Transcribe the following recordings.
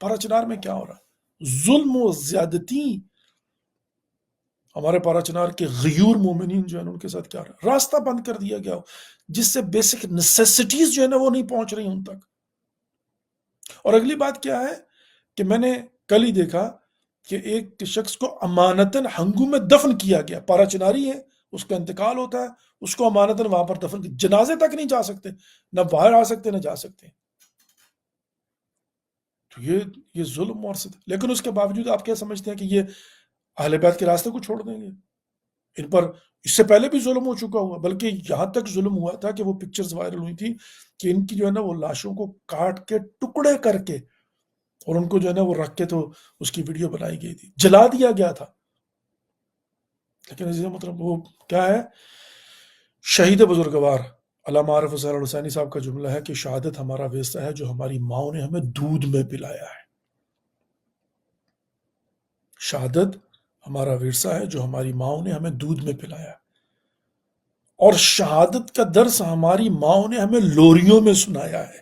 پارا چنار میں کیا ہو رہا ہے؟ ظلم و زیادتی. ہمارے پارا چنار کے غیور مومنین جو ہیں ان کے ساتھ کیا رہا ہے؟ راستہ بند کر دیا گیا جس سے بیسک نیسیسٹیز جو ہے نا وہ نہیں پہنچ رہی ان تک. اور اگلی بات کیا ہے کہ میں نے کل ہی دیکھا کہ ایک شخص کو امانتاً ہنگو میں دفن کیا گیا. پارا چناری ہے، اس کا انتقال ہوتا ہے، اس کو امانتاً وہاں پر دفن، جنازے تک نہیں جا سکتے، نہ باہر آ سکتے نہ جا سکتے. تو یہ ظلم اور لیکن اس کے باوجود آپ کیا سمجھتے ہیں کہ یہ اہل بیت کے راستے کو چھوڑ دیں گے؟ ان پر اس سے پہلے بھی ظلم ہو چکا ہوا، بلکہ یہاں تک ظلم ہوا تھا کہ وہ پکچرز وائرل ہوئی تھی کہ ان کی جو ہے نا وہ لاشوں کو کاٹ کے ٹکڑے کر کے اور ان کو جو ہے نا وہ رکھ کے تو اس کی ویڈیو بنائی گئی تھی، جلا دیا گیا تھا. لیکن عزیز مطلب وہ کیا ہے، شہید بزرگوار علامہ عارف حسین الحسینی صاحب کا جملہ ہے کہ شہادت ہمارا ورثہ ہے جو ہماری ماؤں نے ہمیں دودھ میں پلایا ہے. شہادت ہمارا ورثہ ہے جو ہماری ماؤں نے ہمیں دودھ میں پلایا ہے. اور شہادت کا درس ہماری ماؤں نے ہمیں لوریوں میں سنایا ہے.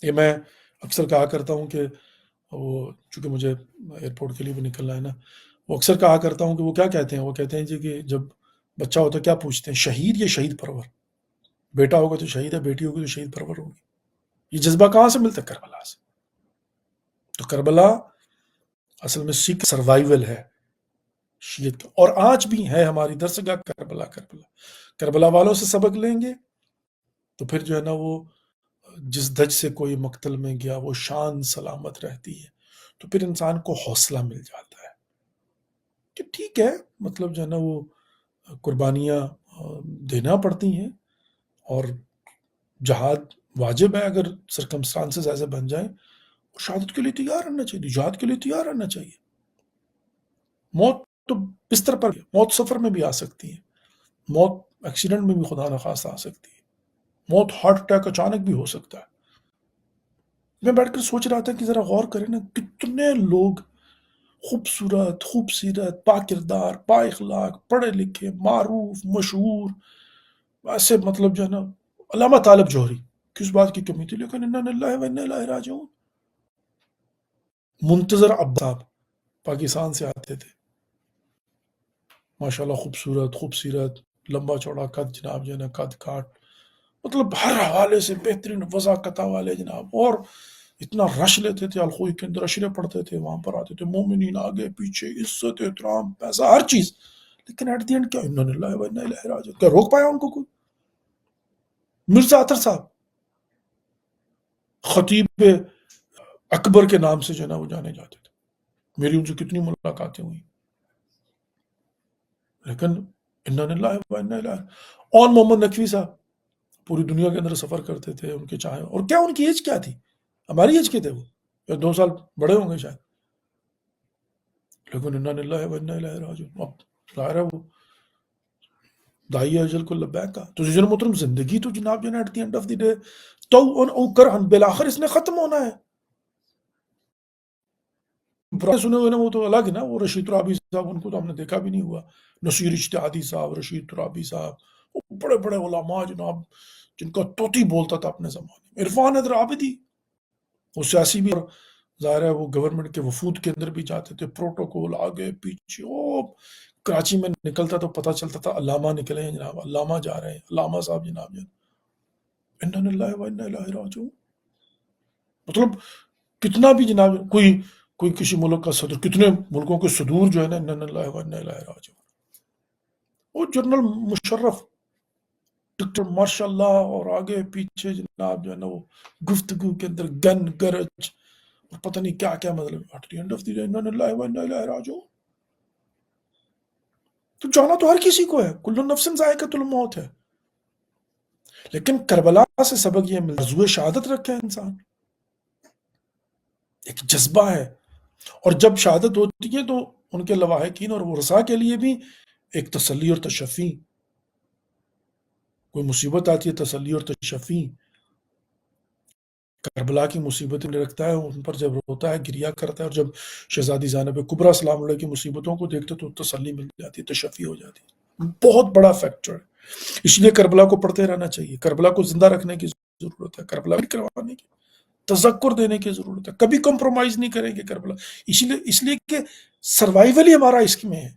یہ میں اکثر کہا کرتا ہوں کہ وہ چونکہ مجھے ایئرپورٹ کے لیے بھی نکلنا ہے نا، وہ اکثر کہا کرتا ہوں کہ وہ کیا کہتے ہیں، وہ کہتے ہیں جی کہ جب بچہ ہوتا ہے کیا پوچھتے ہیں، شہید یا شہید پرور؟ بیٹا ہوگا تو شہید ہے، بیٹی ہوگی تو شہید پرور ہوگی. یہ جذبہ کہاں سے ملتا ہے؟ کربلا سے. تو کربلا اصل میں سکھ سروائیول ہے شیعت کا، اور آج بھی ہے ہماری درسگاہ کربلا. کربلا والوں سے سبق لیں گے تو پھر جو ہے نا وہ جس دھج سے کوئی مقتل میں گیا وہ شان سلامت رہتی ہے. تو پھر انسان کو حوصلہ مل جاتا ہے کہ ٹھیک ہے، مطلب جو ہے نا وہ قربانیاں دینا پڑتی ہیں اور جہاد واجب ہے. اگر سرکمسٹانسز ایسے بن جائیں، شہادت کے لیے تیار رہنا چاہیے، جہاد کے لیے تیار رہنا چاہیے. موت تو بستر پر، موت سفر میں بھی آ سکتی ہے، موت ایکسیڈنٹ میں بھی خدا نخواستہ آ سکتی ہے، موت ہارٹ اٹیک اچانک بھی ہو سکتا ہے. میں بیٹھ کر سوچ رہا تھا کہ ذرا غور کریں نا، کتنے لوگ خوبصورت با کردار، با اخلاق، پڑھے لکھے، معروف، مشہور، ایسے مطلب جو ہے نا، علامہ طالب جوہری کس بات کی کمی تھی، لیکن انا للہ و انا الیہ راجعون. منتظر عباس صاحب پاکستان سے آتے تھے، ماشاءاللہ خوبصورت، لمبا چوڑا قد، جناب جو ہے نا قد کاٹ، مطلب ہر حوالے سے بہترین وضاقت والے جناب، اور اتنا رش لیتے تھے، الخوئی کے اندر اشرے پڑھتے تھے، وہاں پر آتے تھے مومنین آگے پیچھے، عزت احترام پیسہ ہر چیز. لیکن ایٹ دی اینڈ کیا، انا للہ و انا الیہ راجعون. کیا روک پایا ان کو کوئی؟ مرزا اطہر صاحب خطیب اکبر کے نام سے جو ہے نا وہ جانے جاتے تھے، میری ان سے کتنی ملاقاتیں ہوئی، لیکن انا للہ و انا الیہ. اور محمد نقوی صاحب پوری دنیا کے اندر سفر کرتے تھے، ان کے چاہے، اور کیا ان کی ایج کیا تھی، ہماری ایج کے تھے وہ، یا 2 سال بڑے ہوں گے شاید، لیکن انا للہ و انا الیہ راجعون. اب ظاہر ہے وہ دائی اجل کو لبیک کا. تو جن محترم زندگی تو جناب جو ہے at the end of the day تو او کرہن بالآخر اس نے ختم ہونا ہے. سنے ہوئے نا وہ تو الگ ہے نا، وہ رشید ترابی صاحب، ان کو تو ہم نے دیکھا بھی نہیں ہوا، نصیر اجتہادی صاحب، رشید ترابی صاحب، وہ بڑے بڑے علماء جناب جن کا طوطی بولتا تھا اپنے زمانے میں. عرفان حیدر عابدی، وہ سیاسی بھی، اور ظاہر ہے وہ گورنمنٹ کے وفود کے اندر بھی جاتے تھے، پروٹوکول آگے پیچھے. وہ کراچی میں نکلتا تو پتہ چلتا تھا علامہ نکلے ہیں جناب، علامہ جا رہے ہیں، علامہ صاحب جناب جان. انا للہ و انا الیہ راجعون. مطلب کتنا بھی جناب، کوئی کسی ملک کا صدر، کتنے ملکوں کے صدور جو ہے نا انا للہ و انا الیہ راجعون. وہ جنرل مشرف ڈاکٹر ماشاء اللہ، اور آگے پیچھے جناب جو ہے نا وہ گفتگو کے اندر گن گرج اور پتہ نہیں کیا کیا، مطلب at the end of the day انا للہ و انا الیہ راجعون. تو جانا تو ہر کسی کو ہے، کل نفس ذائقۃ الموت ہے. لیکن کربلا سے سبق یہ ملتا ہے، موضوع شہادت رکھے انسان، ایک جذبہ ہے. اور جب شہادت ہوتی ہے تو ان کے لواحقین اور ورثاء کے لیے بھی ایک تسلی اور تشفی. کوئی مصیبت آتی ہے، تسلی اور تشفی. کربلا کی مصیبتیں رکھتا ہے، ان پر جب روتا ہے، گریا کرتا ہے، اور جب شہزادی زینب کبریٰ سلام علیہ کی مصیبتوں کو دیکھتے تو تسلی مل جاتی ہے، تشفی ہو جاتی ہے. بہت بڑا فیکٹر ہے. اس لیے کربلا کو پڑھتے رہنا چاہیے، کربلا کو زندہ رکھنے کی ضرورت ہے، کربلا کروانے کی. تذکر دینے کی ضرورت ہے، کبھی کمپرومائز نہیں کریں گے کربلا، اس لیے کہ سروائیول ہی ہمارا اس میں ہے،